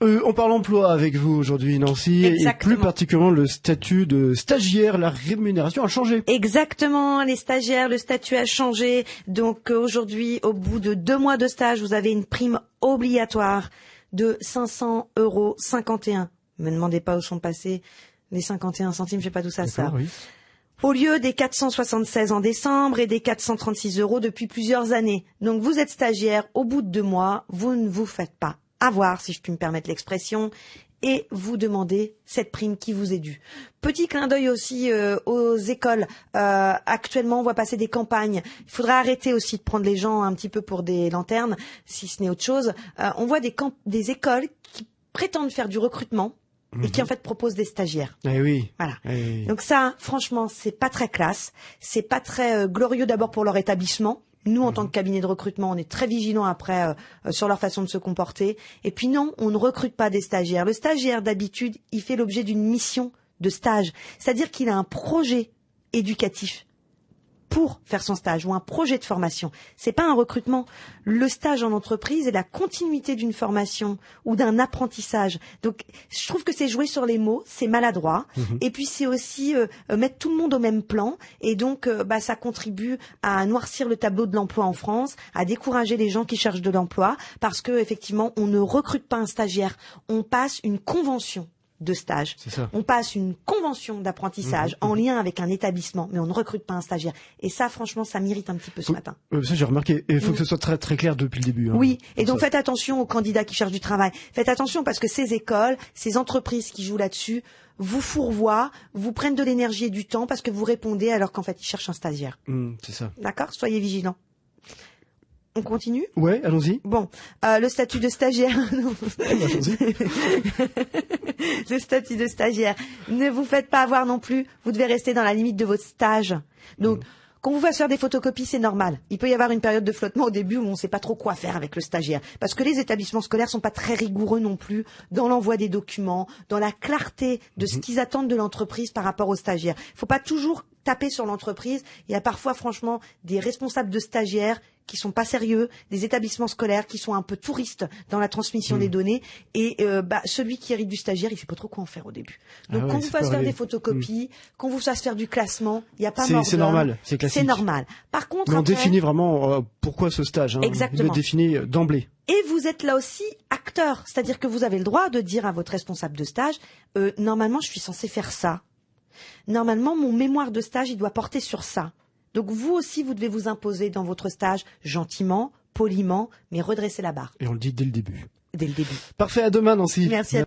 On parle emploi avec vous aujourd'hui, Nancy, Exactement. et plus particulièrement le statut de stagiaire, la rémunération a changé. Exactement, les stagiaires, le statut a changé. Donc aujourd'hui, au bout de 2 mois de stage, vous avez une prime obligatoire de 500,51 €. Me demandez pas où sont passés les 51 centimes, je sais pas d'où ça sort. Oui. Au lieu des 476 en décembre et des 436 € depuis plusieurs années. Donc vous êtes stagiaire, au bout de 2 mois, vous ne vous faites pas avoir, si je puis me permettre l'expression, et vous demandez cette prime qui vous est due. Petit clin d'œil aussi aux écoles. Actuellement, on voit passer des campagnes. Il faudrait arrêter aussi de prendre les gens un petit peu pour des lanternes, si ce n'est autre chose. On voit des écoles qui prétendent faire du recrutement et qui en fait proposent des stagiaires. Eh oui. Voilà. Eh oui. Donc ça, franchement, c'est pas très classe. C'est pas très glorieux d'abord pour leur établissement. Nous, en tant que cabinet de recrutement, on est très vigilants après sur leur façon de se comporter. Et puis non, on ne recrute pas des stagiaires. Le stagiaire, d'habitude, il fait l'objet d'une mission de stage. C'est-à-dire qu'il a un projet éducatif pour faire son stage ou un projet de formation. C'est pas un recrutement. Le stage en entreprise est la continuité d'une formation ou d'un apprentissage. Donc, je trouve que c'est jouer sur les mots, c'est maladroit. Et puis, c'est aussi mettre tout le monde au même plan. Et donc, ça contribue à noircir le tableau de l'emploi en France, à décourager les gens qui cherchent de l'emploi, parce que effectivement, on ne recrute pas un stagiaire. On passe une convention de stage. C'est ça. On passe une convention d'apprentissage en lien avec un établissement, mais on ne recrute pas un stagiaire. Et ça, franchement, ça m'irrite un petit peu ce matin. Ça, j'ai remarqué. Et il faut que ce soit très, très clair depuis le début. Oui. Et donc, faites attention aux candidats qui cherchent du travail. Faites attention parce que ces écoles, ces entreprises qui jouent là-dessus, vous fourvoient, vous prennent de l'énergie et du temps parce que vous répondez alors qu'en fait, ils cherchent un stagiaire. C'est ça. D'accord? Soyez vigilants. On continue? Ouais, allons-y. Bon, le statut de stagiaire. Allons-y. Le statut de stagiaire. Ne vous faites pas avoir non plus. Vous devez rester dans la limite de votre stage. Donc, qu'on vous fasse faire des photocopies, c'est normal. Il peut y avoir une période de flottement au début où on ne sait pas trop quoi faire avec le stagiaire. Parce que les établissements scolaires sont pas très rigoureux non plus dans l'envoi des documents, dans la clarté de ce qu'ils attendent de l'entreprise par rapport aux stagiaires. Il faut pas toujours taper sur l'entreprise. Il y a parfois, franchement, des responsables de stagiaires qui sont pas sérieux, des établissements scolaires qui sont un peu touristes dans la transmission des données, et celui qui hérite du stagiaire, il sait pas trop quoi en faire au début. Donc qu'on vous fasse faire des photocopies, qu'on vous fasse faire du classement, il y a pas mort C'est normal, c'est classique. C'est normal. Par contre, mais on après, définit vraiment pourquoi ce stage. Exactement. Il est défini d'emblée. Et vous êtes là aussi acteur, c'est-à-dire que vous avez le droit de dire à votre responsable de stage, normalement, je suis censé faire ça. Normalement, mon mémoire de stage, il doit porter sur ça. Donc vous aussi, vous devez vous imposer dans votre stage gentiment, poliment, mais redresser la barre. Et on le dit dès le début. Dès le début. Parfait, à demain, Nancy. Merci à